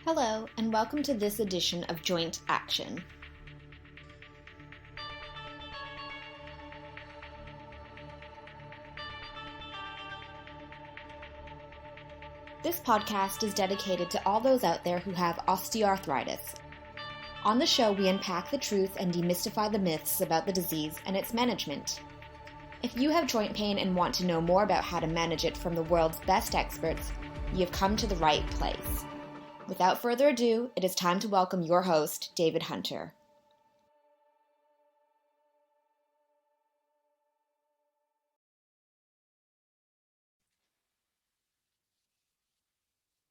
Hello, and welcome to this edition of Joint Action. This podcast is dedicated to all those out there who have osteoarthritis. On the show, we unpack the truth and demystify the myths about the disease and its management. If you have joint pain and want to know more about how to manage it from the world's best experts, you have come to the right place. Without further ado, it is time to welcome your host, David Hunter.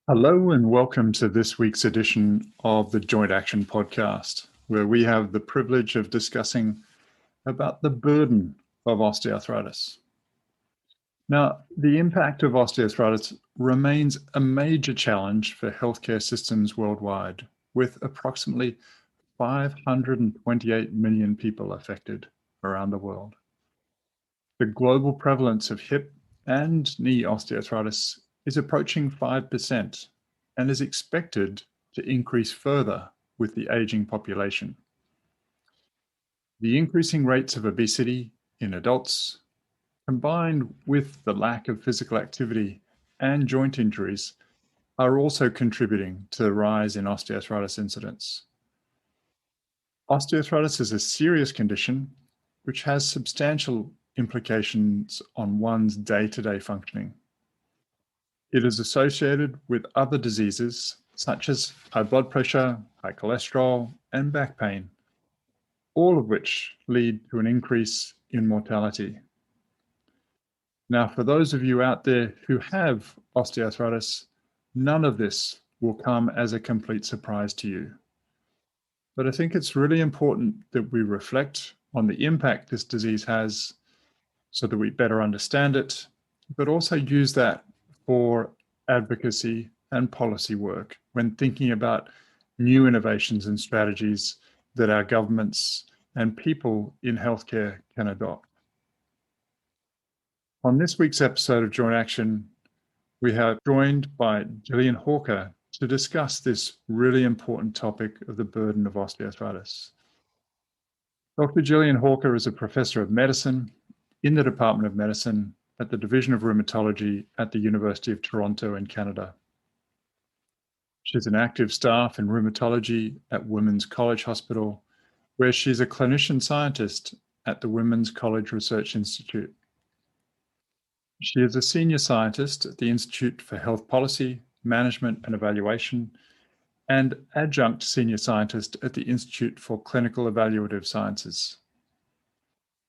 Hello and welcome to this week's edition of the Joint Action podcast, where we have the privilege of discussing about the burden of osteoarthritis. Now, the impact of osteoarthritis remains a major challenge for healthcare systems worldwide, with approximately 528 million people affected around the world. The global prevalence of hip and knee osteoarthritis is approaching 5% and is expected to increase further with the aging population. The increasing rates of obesity in adults, combined with the lack of physical activity and joint injuries, are also contributing to the rise in osteoarthritis incidence. Osteoarthritis is a serious condition which has substantial implications on one's day-to-day functioning. It is associated with other diseases such as high blood pressure, high cholesterol, and back pain, all of which lead to an increase in mortality. Now, for those of you out there who have osteoarthritis, none of this will come as a complete surprise to you. But I think it's really important that we reflect on the impact this disease has so that we better understand it, but also use that for advocacy and policy work when thinking about new innovations and strategies that our governments and people in healthcare can adopt. On this week's episode of Joint Action, we are joined by Gillian Hawker to discuss this really important topic of the burden of osteoarthritis. Dr. Gillian Hawker is a professor of medicine in the Department of Medicine at the Division of Rheumatology at the University of Toronto in Canada. She's an active staff in rheumatology at Women's College Hospital, where she's a clinician-scientist at the Women's College Research Institute. She is a senior scientist at the Institute for Health Policy, Management and Evaluation, and adjunct senior scientist at the Institute for Clinical Evaluative Sciences.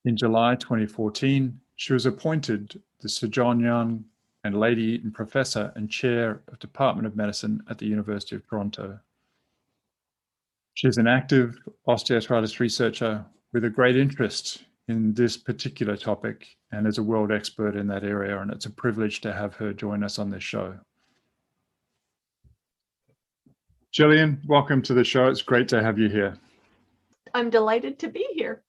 In July 2014, she was appointed the Sir John Young and Lady Eaton Professor and Chair of Department of Medicine at the University of Toronto. She is an active osteoarthritis researcher with a great interest in this particular topic and is a world expert in that area, and it's a privilege to have her join us on this show. Gillian, welcome to the show. It's great to have you here. I'm delighted to be here.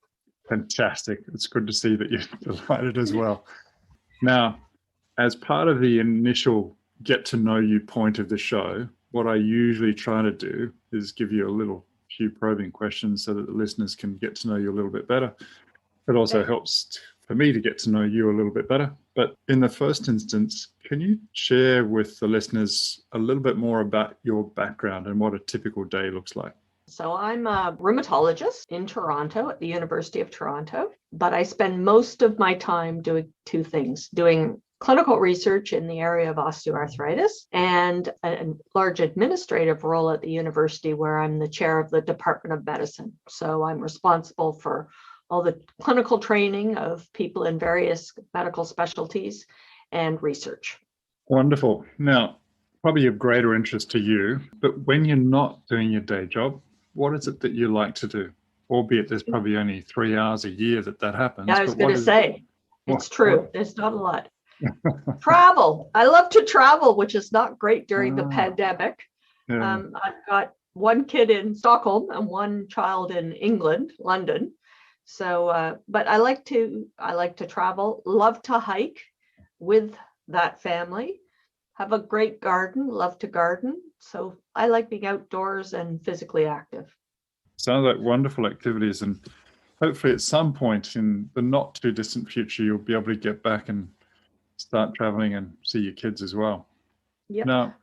Fantastic. It's good to see that you're delighted as well. Now, as part of the initial get to know you point of the show, what I usually try to do is give you a few probing questions so that the listeners can get to know you a little bit better. It also helps for me to get to know you a little bit better. But in the first instance, can you share with the listeners a little bit more about your background and what a typical day looks like? So I'm a rheumatologist in Toronto at the University of Toronto, but I spend most of my time doing two things, doing clinical research in the area of osteoarthritis and a large administrative role at the university where I'm the chair of the Department of Medicine. So I'm responsible for all the clinical training of people in various medical specialties and research. Wonderful. Now, probably of greater interest to you, but when you're not doing your day job, what is it that you like to do? Albeit there's probably only 3 hours a year that happens. Yeah, I was going to say, it's true. There's not a lot. Travel. I love to travel, which is not great during the pandemic. Yeah. I've got one kid in Stockholm and one child in England, London. So, but I like to travel, love to hike with that family, have a great garden, love to garden. So I like being outdoors and physically active. Sounds like wonderful activities, and hopefully at some point in the not too distant future, you'll be able to get back and start traveling and see your kids as well. Yep. Now,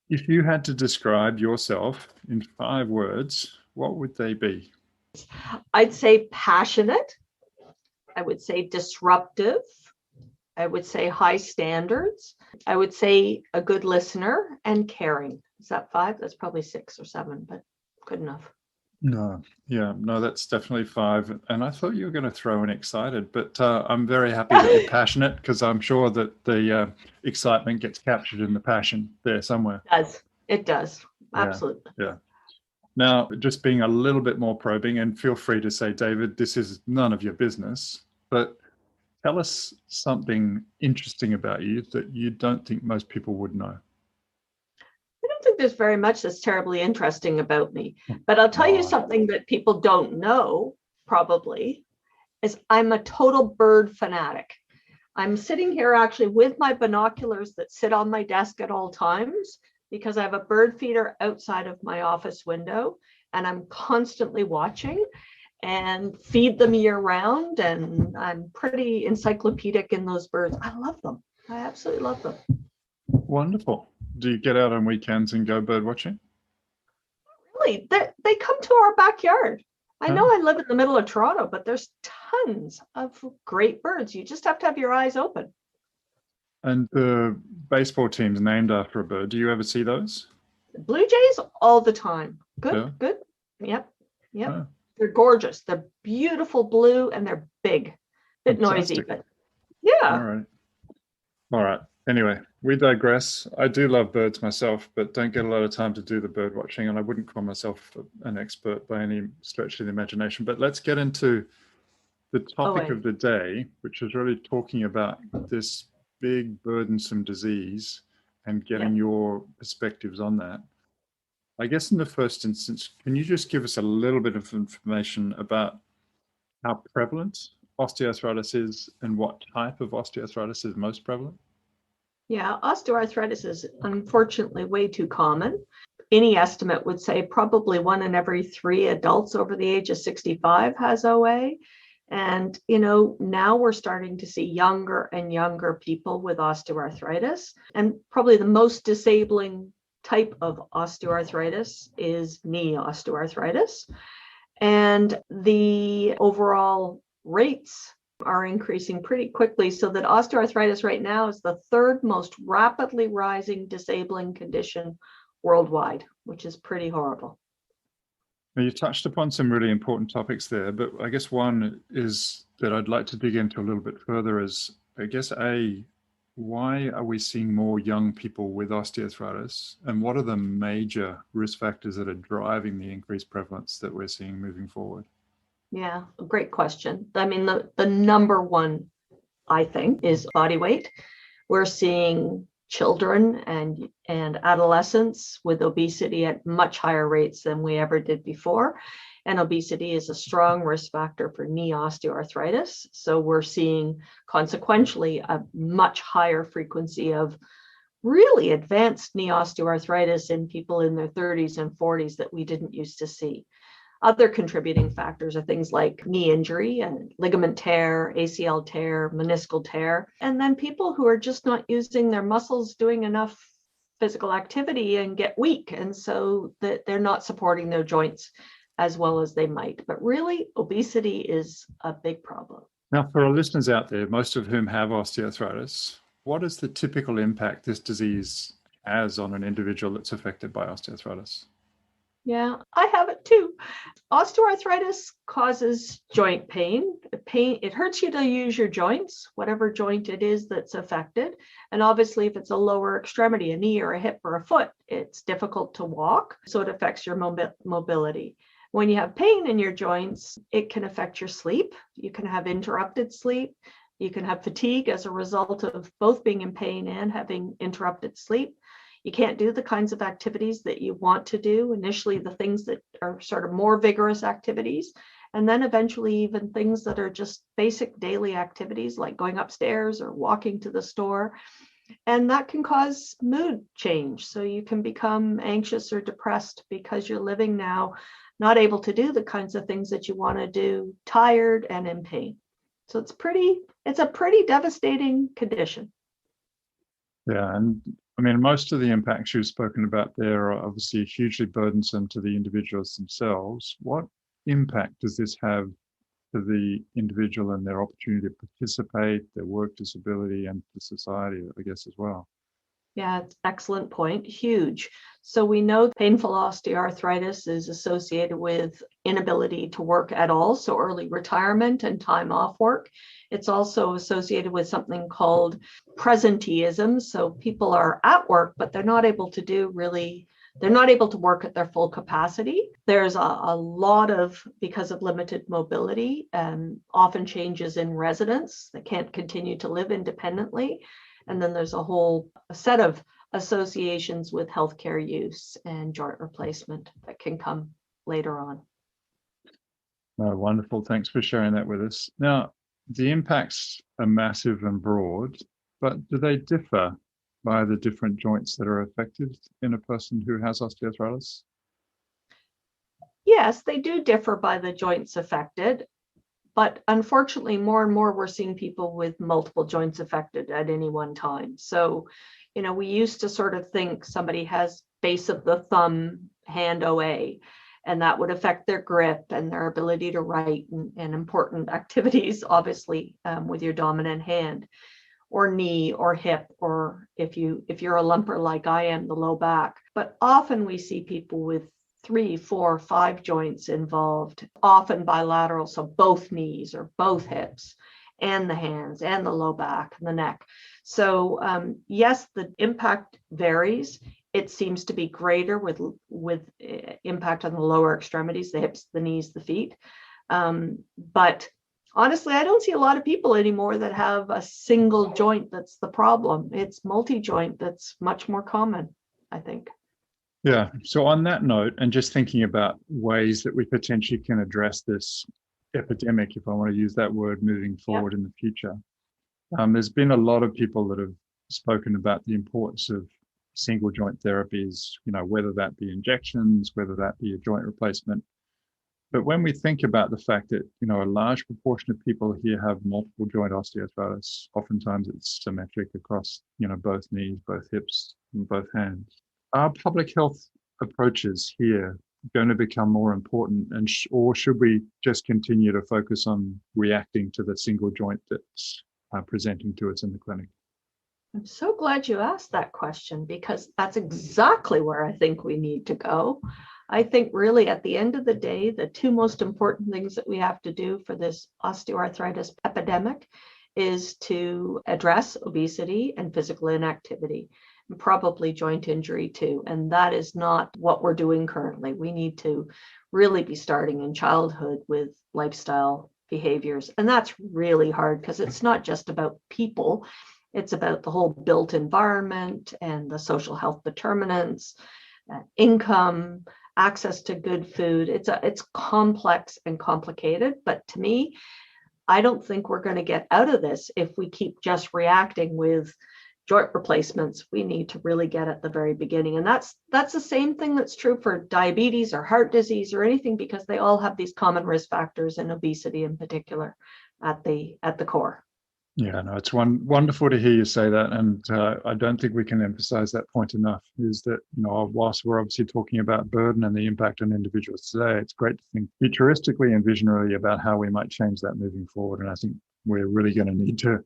if you had to describe yourself in 5 words, what would they be? I'd say passionate. I would say disruptive. I would say high standards. I would say a good listener and caring. Is that 5? That's probably 6 or 7, but good enough. No, that's definitely 5. And I thought you were going to throw in excited, but I'm very happy that you're passionate, because I'm sure that the excitement gets captured in the passion there somewhere. It does. Absolutely. Yeah. Now, just being a little bit more probing, and feel free to say, David, this is none of your business, but tell us something interesting about you that you don't think most people would know. I don't think there's very much that's terribly interesting about me, but I'll tell you something that people don't know probably is I'm a total bird fanatic. I'm sitting here actually with my binoculars that sit on my desk at all times, because I have a bird feeder outside of my office window, and I'm constantly watching and feed them year round. And I'm pretty encyclopedic in those birds. I love them. I absolutely love them. Wonderful. Do you get out on weekends and go bird watching? Really, they come to our backyard. I know I live in the middle of Toronto, but there's tons of great birds. You just have to have your eyes open. And the baseball team's named after a bird. Do you ever see those? Blue jays all the time. Good. Yep. Oh. They're gorgeous. They're beautiful blue, and they're big. Bit noisy, but yeah. All right. Anyway, we digress. I do love birds myself, but don't get a lot of time to do the bird watching, and I wouldn't call myself an expert by any stretch of the imagination. But let's get into the topic of the day, which is really talking about this big burdensome disease and getting your perspectives on that. I guess in the first instance, can you just give us a little bit of information about how prevalent osteoarthritis is and what type of osteoarthritis is most prevalent? Yeah, osteoarthritis is unfortunately way too common. Any estimate would say probably 1 in every 3 adults over the age of 65 has OA. And, now we're starting to see younger and younger people with osteoarthritis. And probably the most disabling type of osteoarthritis is knee osteoarthritis. And the overall rates are increasing pretty quickly, so that osteoarthritis right now is the 3rd most rapidly rising disabling condition worldwide, which is pretty horrible. Now, you touched upon some really important topics there, but I guess one is that I'd like to dig into a little bit further is, I guess, why are we seeing more young people with osteoarthritis, and what are the major risk factors that are driving the increased prevalence that we're seeing moving forward? Yeah, great question. I mean, the number one, I think, is body weight. We're seeing children and adolescents with obesity at much higher rates than we ever did before. And obesity is a strong risk factor for knee osteoarthritis. So we're seeing consequentially a much higher frequency of really advanced knee osteoarthritis in people in their 30s and 40s that we didn't used to see. Other contributing factors are things like knee injury and ligament tear, ACL tear, meniscal tear, and then people who are just not using their muscles, doing enough physical activity, and get weak. And so that they're not supporting their joints as well as they might. But really, obesity is a big problem. Now, for our listeners out there, most of whom have osteoarthritis, what is the typical impact this disease has on an individual that's affected by osteoarthritis? Yeah, I have it too. Osteoarthritis causes joint pain. It hurts you to use your joints, whatever joint it is that's affected. And obviously, if it's a lower extremity, a knee or a hip or a foot, it's difficult to walk. So it affects your mobility. When you have pain in your joints, it can affect your sleep. You can have interrupted sleep. You can have fatigue as a result of both being in pain and having interrupted sleep. You can't do the kinds of activities that you want to do. Initially, the things that are sort of more vigorous activities, and then eventually even things that are just basic daily activities like going upstairs or walking to the store. And that can cause mood change. So you can become anxious or depressed because you're living now not able to do the kinds of things that you want to do, tired and in pain. So it's a pretty devastating condition. Yeah, and I mean, most of the impacts you've spoken about there are obviously hugely burdensome to the individuals themselves. What impact does this have to the individual and their opportunity to participate, their work disability, and the society, I guess, as well? Yeah, it's an excellent point. Huge. So we know painful osteoarthritis is associated with inability to work at all, so early retirement and time off work. It's also associated with something called presenteeism. So people are at work, but they're not able to work at their full capacity. There's a lot of, because of limited mobility, often changes in residence. They can't continue to live independently. And then there's a whole set of associations with healthcare use and joint replacement that can come later on. Oh, wonderful. Thanks for sharing that with us. Now, the impacts are massive and broad, but do they differ by the different joints that are affected in a person who has osteoarthritis? Yes, they do differ by the joints affected. But unfortunately, more and more, we're seeing people with multiple joints affected at any one time. So, we used to sort of think somebody has base of the thumb, hand OA, and that would affect their grip and their ability to write and important activities, obviously, with your dominant hand, or knee or hip, or if you're a lumper like I am, the low back. But often we see people with 3, 4, 5 joints involved, often bilateral, so both knees or both hips and the hands and the low back and the neck. So yes, the impact varies. It seems to be greater with impact on the lower extremities, the hips, the knees, the feet. But honestly, I don't see a lot of people anymore that have a single joint that's the problem. It's multi-joint that's much more common, I think. Yeah. So on that note, and just thinking about ways that we potentially can address this epidemic, if I want to use that word, moving forward in the future, there's been a lot of people that have spoken about the importance of single joint therapies, whether that be injections, whether that be a joint replacement. But when we think about the fact that, a large proportion of people here have multiple joint osteoarthritis, oftentimes it's symmetric across, both knees, both hips, and both hands. Are public health approaches here going to become more important, or should we just continue to focus on reacting to the single joint that's presenting to us in the clinic? I'm so glad you asked that question, because that's exactly where I think we need to go. I think really at the end of the day, the two most important things that we have to do for this osteoarthritis epidemic is to address obesity and physical inactivity, and probably joint injury too. And that is not what we're doing currently. We need to really be starting in childhood with lifestyle behaviors. And that's really hard, because it's not just about people. It's about the whole built environment and the social health determinants, income, access to good food. It's complex and complicated. But to me, I don't think we're going to get out of this if we keep just reacting with joint replacements. We need to really get at the very beginning. And that's the same thing that's true for diabetes or heart disease or anything, because they all have these common risk factors, and obesity in particular at the core. Yeah, no, it's wonderful to hear you say that. And I don't think we can emphasize that point enough, is that, whilst we're obviously talking about burden and the impact on individuals today, it's great to think futuristically and visionarily about how we might change that moving forward. And I think we're really going to need to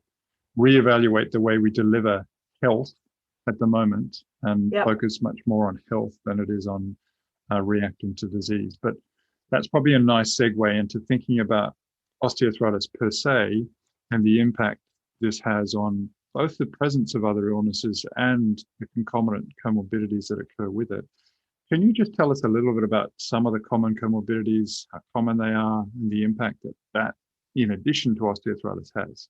reevaluate the way we deliver health at the moment, and focus much more on health than it is on reacting to disease. But that's probably a nice segue into thinking about osteoarthritis per se, and the impact this has on both the presence of other illnesses and the concomitant comorbidities that occur with it. Can you just tell us a little bit about some of the common comorbidities, how common they are, and the impact that in addition to osteoarthritis has?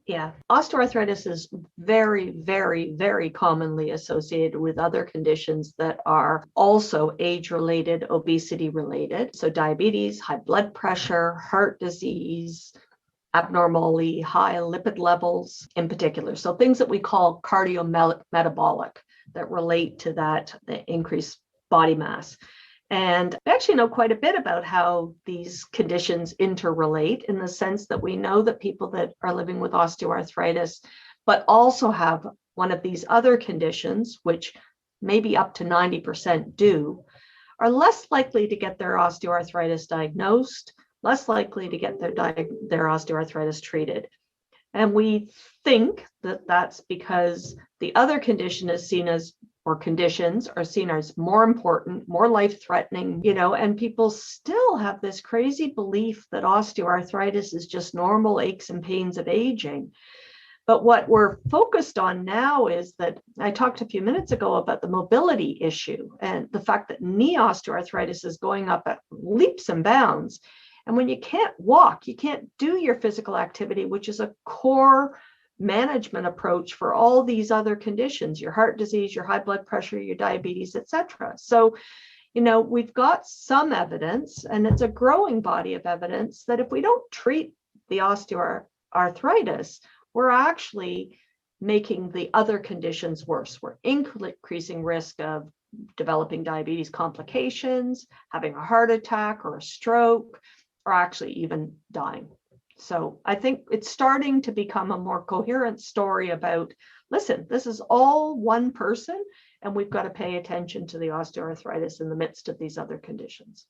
Yeah, osteoarthritis is very, very, very commonly associated with other conditions that are also age-related, obesity-related. So diabetes, high blood pressure, heart disease, abnormally high lipid levels in particular. So things that we call cardiometabolic that relate to that increased body mass. And I actually know quite a bit about how these conditions interrelate, in the sense that we know that people that are living with osteoarthritis, but also have one of these other conditions, which maybe up to 90% do, are less likely to get their osteoarthritis diagnosed, less likely to get their osteoarthritis treated. And we think that that's because the other condition is seen as, or conditions are seen as, more important, more life-threatening, and people still have this crazy belief that osteoarthritis is just normal aches and pains of aging. But what we're focused on now is that I talked a few minutes ago about the mobility issue and the fact that knee osteoarthritis is going up at leaps and bounds. And when you can't walk, you can't do your physical activity, which is a core management approach for all these other conditions, your heart disease, your high blood pressure, your diabetes, etc. So, we've got some evidence, and it's a growing body of evidence, that if we don't treat the osteoarthritis, we're actually making the other conditions worse. We're increasing risk of developing diabetes complications, having a heart attack or a stroke, or actually even dying. So I think it's starting to become a more coherent story about, listen, this is all one person, and we've got to pay attention to the osteoarthritis in the midst of these other conditions.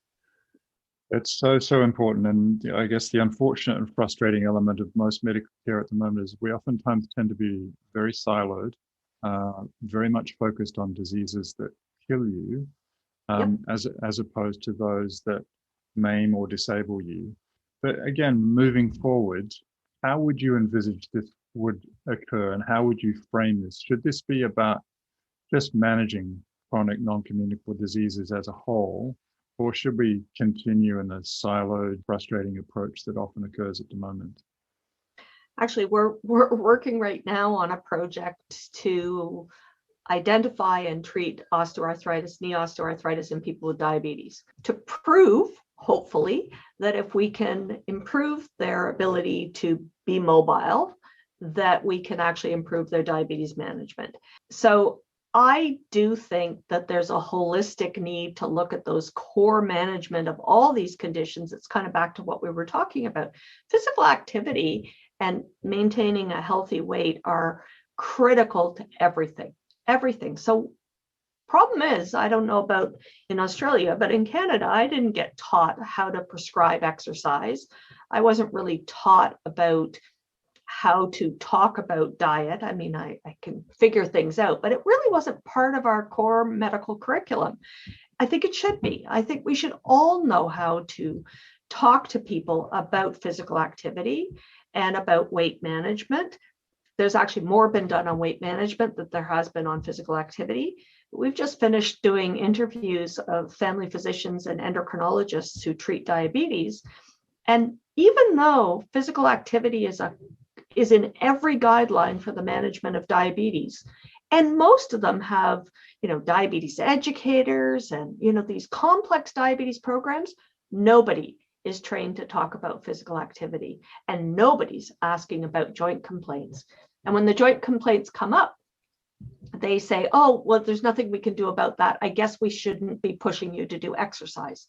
It's so important. And I guess the unfortunate and frustrating element of most medical care at the moment is we oftentimes tend to be very siloed, very much focused on diseases that kill you, as opposed to those that maim or disable you. But again, moving forward, how would you envisage this would occur, and how would you frame this? Should this be about just managing chronic non-communicable diseases as a whole, or should we continue in a siloed, frustrating approach that often occurs at the moment? Actually, we're working right now on a project to identify and treat osteoarthritis, knee osteoarthritis in people with diabetes, to prove, hopefully, that if we can improve their ability to be mobile, that we can actually improve their diabetes management. So I do think that there's a holistic need to look at those core management of all these conditions. It's kind of back to what we were talking about. Physical activity and maintaining a healthy weight are critical to everything. So problem is, I don't know about in Australia, but in Canada, I didn't get taught how to prescribe exercise. I wasn't really taught about how to talk about diet. I mean, I can figure things out, but it really wasn't part of our core medical curriculum. I think it should be. I think we should all know how to talk to people about physical activity and about weight management. There's actually more been done on weight management than there has been on physical activity. We've just finished doing interviews of family physicians and endocrinologists who treat diabetes. And even though physical activity is in every guideline for the management of diabetes, and most of them have, diabetes educators and, these complex diabetes programs, nobody is trained to talk about physical activity, and nobody's asking about joint complaints. And when the joint complaints come up, they say, oh, well, there's nothing we can do about that. I guess we shouldn't be pushing you to do exercise.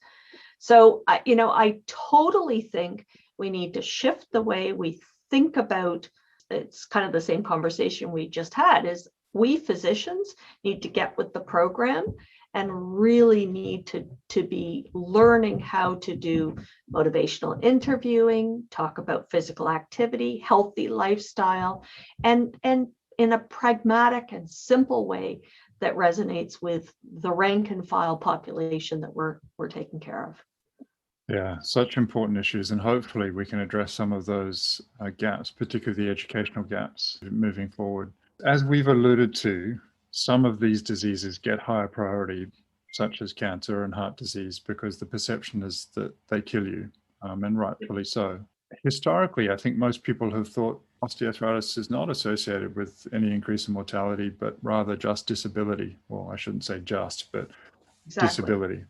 So, I totally think we need to shift the way we think about, it's kind of the same conversation we just had, is we physicians need to get with the program and really need to be learning how to do motivational interviewing, talk about physical activity, healthy lifestyle, and in a pragmatic and simple way that resonates with the rank and file population that we're taking care of. Yeah, such important issues, and hopefully we can address some of those gaps, particularly the educational gaps, moving forward. As we've alluded to, some of these diseases get higher priority, such as cancer and heart disease, because the perception is that they kill you, and rightfully so. Historically, I think most people have thought osteoarthritis is not associated with any increase in mortality, but rather just disability. Well, I shouldn't say just, but disability.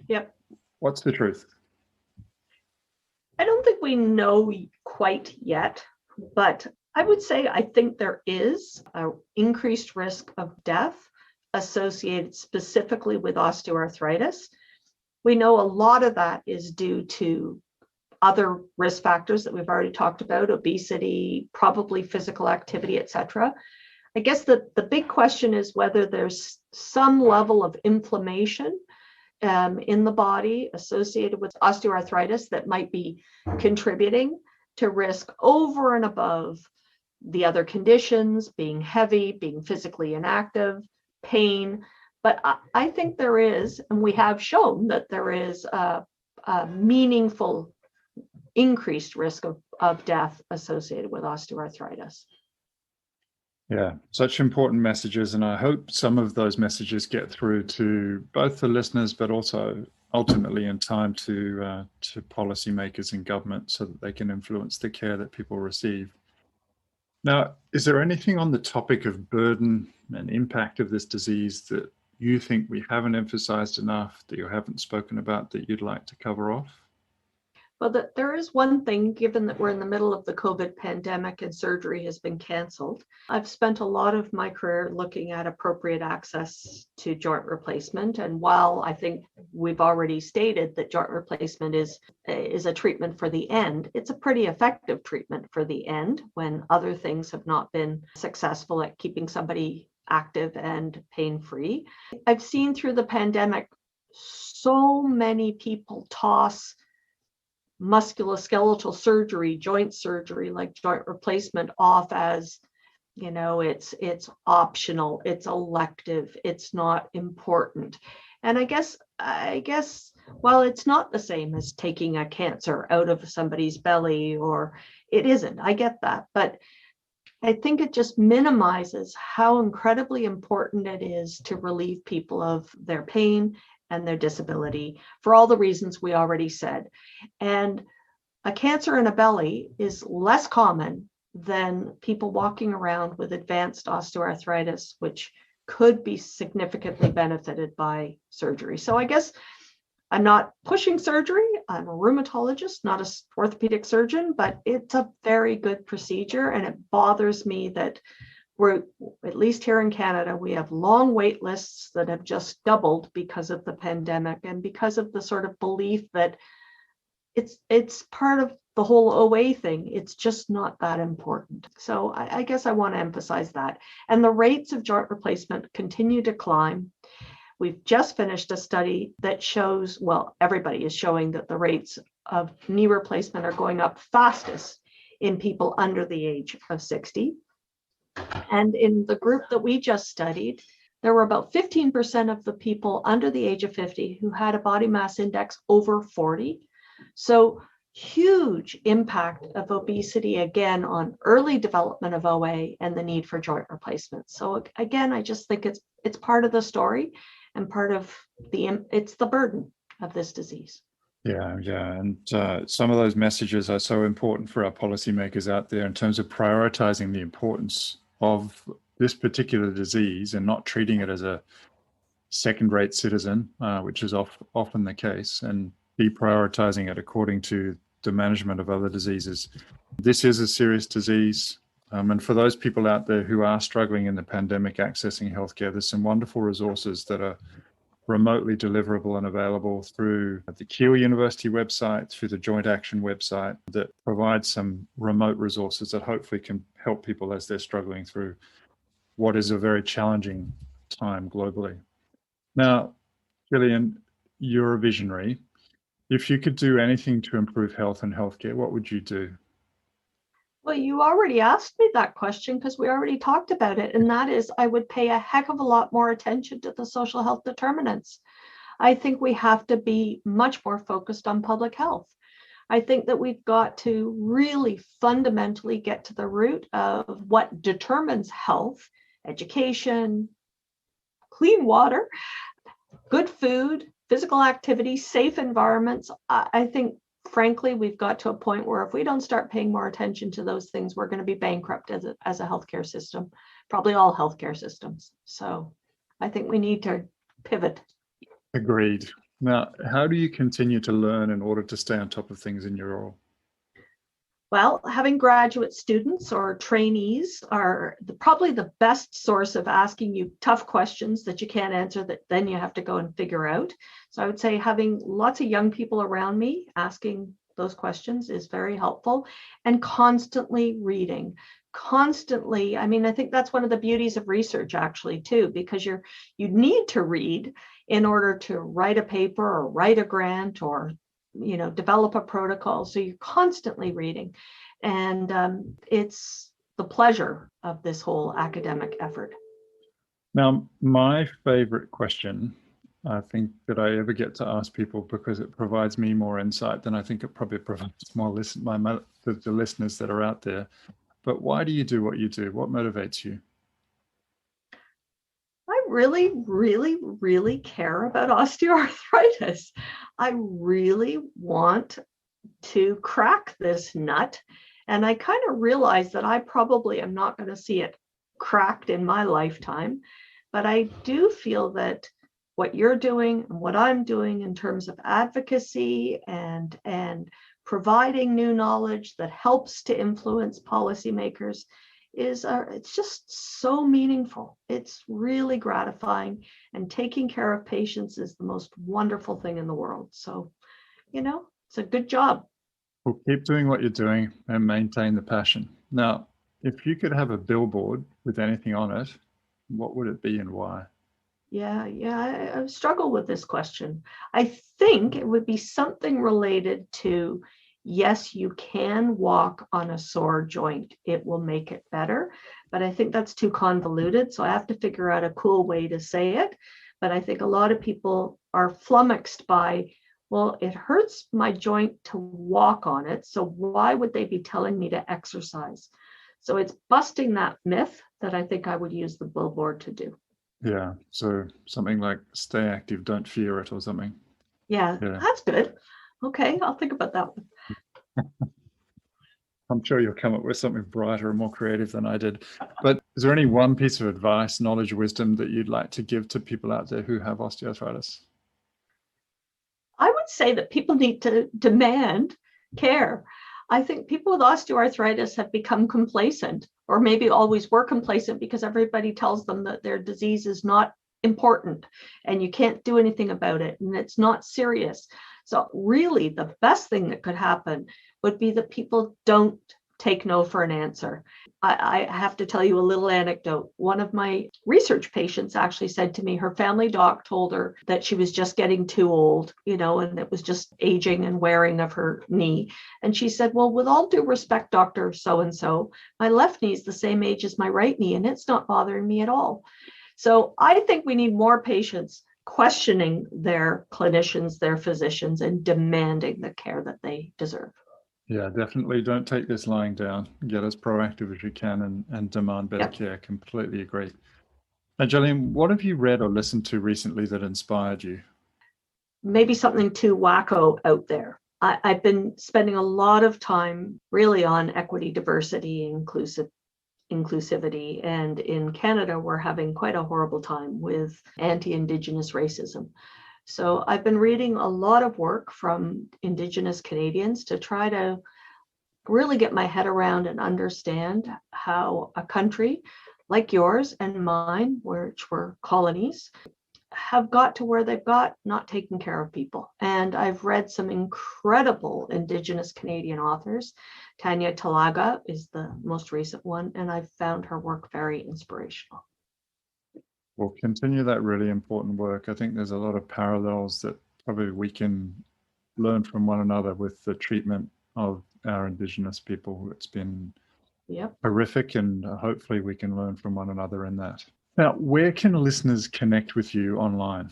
Yep. What's the truth? I don't think we know quite yet, but I would say I think there is an increased risk of death associated specifically with osteoarthritis. We know a lot of that is due to other risk factors that we've already talked about, obesity, probably physical activity, etc. I guess the big question is whether there's some level of inflammation in the body associated with osteoarthritis that might be contributing to risk over and above the other conditions, being heavy, being physically inactive, pain. But I think there is, and we have shown that there is a meaningful increased risk of death associated with osteoarthritis. Yeah, such important messages. And I hope some of those messages get through to both the listeners, but also ultimately in time to policymakers and government so that they can influence the care that people receive. Now, is there anything on the topic of burden and impact of this disease that you think we haven't emphasized enough, that you haven't spoken about, that you'd like to cover off? Well, there is one thing, given that we're in the middle of the COVID pandemic and surgery has been canceled. I've spent a lot of my career looking at appropriate access to joint replacement. And while I think we've already stated that joint replacement is a treatment for the end, it's a pretty effective treatment for the end when other things have not been successful at keeping somebody active and pain-free. I've seen through the pandemic so many people toss musculoskeletal surgery, joint surgery, like joint replacement, off as, it's optional, it's elective, it's not important. And I guess, while it's not the same as taking a cancer out of somebody's belly, or it isn't, I get that, but I think it just minimizes how incredibly important it is to relieve people of their pain and their disability for all the reasons we already said. And a cancer in a belly is less common than people walking around with advanced osteoarthritis, which could be significantly benefited by surgery. So I guess I'm not pushing surgery. I'm a rheumatologist, not an orthopedic surgeon, but it's a very good procedure. And it bothers me that we're, at least here in Canada, we have long wait lists that have just doubled because of the pandemic and because of the sort of belief that it's part of the whole OA thing. It's just not that important. So I guess I want to emphasize that. And the rates of joint replacement continue to climb. We've just finished a study that shows, well, everybody is showing that the rates of knee replacement are going up fastest in people under the age of 60. And in the group that we just studied, there were about 15% of the people under the age of 50 who had a body mass index over 40. So huge impact of obesity, again, on early development of OA and the need for joint replacement. So again, I just think it's part of the story and part of it's the burden of this disease. Yeah. And some of those messages are so important for our policymakers out there in terms of prioritizing the importance of this particular disease and not treating it as a second-rate citizen, which is often the case, and deprioritizing it according to the management of other diseases. This is a serious disease. And for those people out there who are struggling in the pandemic accessing healthcare, there's some wonderful resources that are remotely deliverable and available through the Keele University website, through the Joint Action website, that provide some remote resources that hopefully can help people as they're struggling through what is a very challenging time globally. Now, Gillian, you're a visionary. If you could do anything to improve health and healthcare, what would you do? Well, you already asked me that question because we already talked about it. And that is, I would pay a heck of a lot more attention to the social health determinants. I think we have to be much more focused on public health. I think that we've got to really fundamentally get to the root of what determines health, education, clean water, good food, physical activity, safe environments. I think, frankly, we've got to a point where if we don't start paying more attention to those things, we're going to be bankrupt as a healthcare system, probably all healthcare systems. So I think we need to pivot. Agreed. Now, how do you continue to learn in order to stay on top of things in your role? Well, having graduate students or trainees are probably the best source of asking you tough questions that you can't answer that then you have to go and figure out. So I would say having lots of young people around me asking those questions is very helpful, and constantly reading. Constantly, I mean, I think that's one of the beauties of research actually too, because you need to read in order to write a paper or write a grant or develop a protocol. So you're constantly reading, and it's the pleasure of this whole academic effort. Now, my favorite question, I think, that I ever get to ask people, because it provides me more insight than I think it probably provides the listeners that are out there. But why do you do what you do? What motivates you? I really, really, really care about osteoarthritis. I really want to crack this nut. And I kind of realize that I probably am not going to see it cracked in my lifetime. But I do feel that what you're doing and what I'm doing in terms of advocacy and providing new knowledge that helps to influence policymakers is it's just so meaningful. It's really gratifying, and taking care of patients is the most wonderful thing in the world. So, it's a good job. Well, keep doing what you're doing and maintain the passion. Now, if you could have a billboard with anything on it, what would it be and why? Yeah, I struggle with this question. I think it would be something related to, yes, you can walk on a sore joint. It will make it better. But I think that's too convoluted. So I have to figure out a cool way to say it. But I think a lot of people are flummoxed by, well, it hurts my joint to walk on it. So why would they be telling me to exercise? So it's busting that myth that I think I would use the billboard to do. Yeah, so something like stay active, don't fear it, or something. Yeah, that's good. Okay, I'll think about that one. I'm sure you'll come up with something brighter and more creative than I did. But is there any one piece of advice, knowledge, wisdom that you'd like to give to people out there who have osteoarthritis? I would say that people need to demand care. I think people with osteoarthritis have become complacent, or maybe always were complacent, because everybody tells them that their disease is not important and you can't do anything about it and it's not serious. So really the best thing that could happen would be that people don't take no for an answer. I have to tell you a little anecdote. One of my research patients actually said to me, her family doc told her that she was just getting too old, and it was just aging and wearing of her knee. And she said, well, with all due respect, Dr. So-and-so, my left knee is the same age as my right knee and it's not bothering me at all. So I think we need more patients questioning their clinicians, their physicians, and demanding the care that they deserve. Yeah, definitely don't take this lying down. Get as proactive as you can and demand better care. Completely agree. Now, Gillian, what have you read or listened to recently that inspired you? Maybe something too wacko out there. I've been spending a lot of time really on equity, diversity, inclusivity. And in Canada, we're having quite a horrible time with anti-Indigenous racism. So I've been reading a lot of work from Indigenous Canadians to try to really get my head around and understand how a country like yours and mine, which were colonies, have got to where they've got, not taking care of people. And I've read some incredible Indigenous Canadian authors. Tanya Talaga is the most recent one, and I've found her work very inspirational. Well, continue that really important work. I think there's a lot of parallels that probably we can learn from one another with the treatment of our Indigenous people. It's been horrific, and hopefully we can learn from one another in that. Now, where can listeners connect with you online?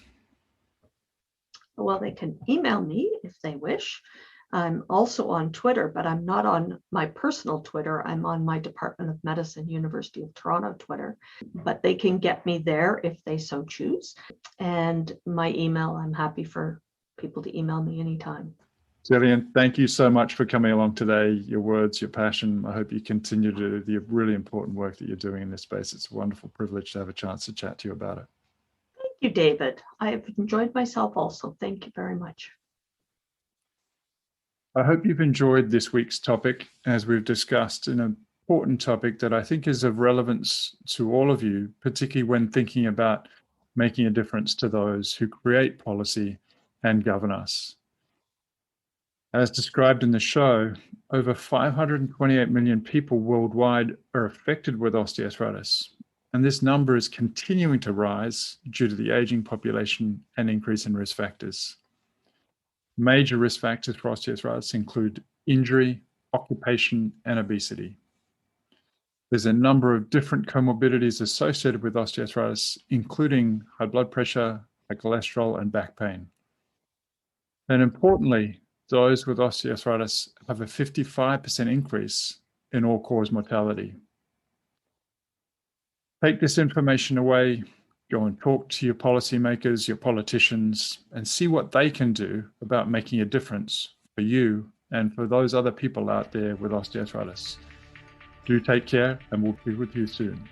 Well, they can email me if they wish. I'm also on Twitter, but I'm not on my personal Twitter. I'm on my Department of Medicine, University of Toronto Twitter. But they can get me there if they so choose. And my email, I'm happy for people to email me anytime. Gillian, thank you so much for coming along today. Your words, your passion. I hope you continue to do the really important work that you're doing in this space. It's a wonderful privilege to have a chance to chat to you about it. Thank you, David. I've enjoyed myself also. Thank you very much. I hope you've enjoyed this week's topic, as we've discussed an important topic that I think is of relevance to all of you, particularly when thinking about making a difference to those who create policy and govern us. As described in the show, over 528 million people worldwide are affected with osteoarthritis, and this number is continuing to rise due to the aging population and increase in risk factors. Major risk factors for osteoarthritis include injury, occupation, and obesity. There's a number of different comorbidities associated with osteoarthritis, including high blood pressure, high cholesterol, and back pain. And importantly, those with osteoarthritis have a 55% increase in all-cause mortality. Take this information away, go and talk to your policymakers, your politicians, and see what they can do about making a difference for you and for those other people out there with osteoarthritis. Do take care, and we'll be with you soon.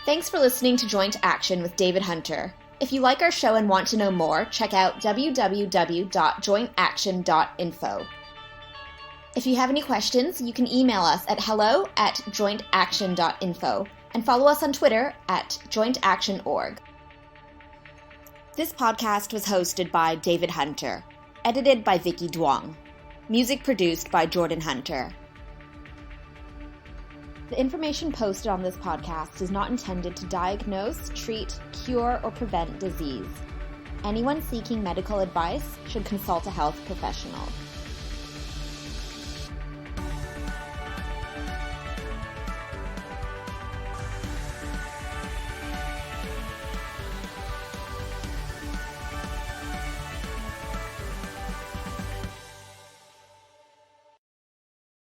Thanks for listening to Joint Action with David Hunter. If you like our show and want to know more, check out www.jointaction.info. If you have any questions, you can email us at hello@jointaction.info and follow us on Twitter @jointactionorg. This podcast was hosted by David Hunter, edited by Vicky Duong, music produced by Jordan Hunter. The information posted on this podcast is not intended to diagnose, treat, cure, or prevent disease. Anyone seeking medical advice should consult a health professional.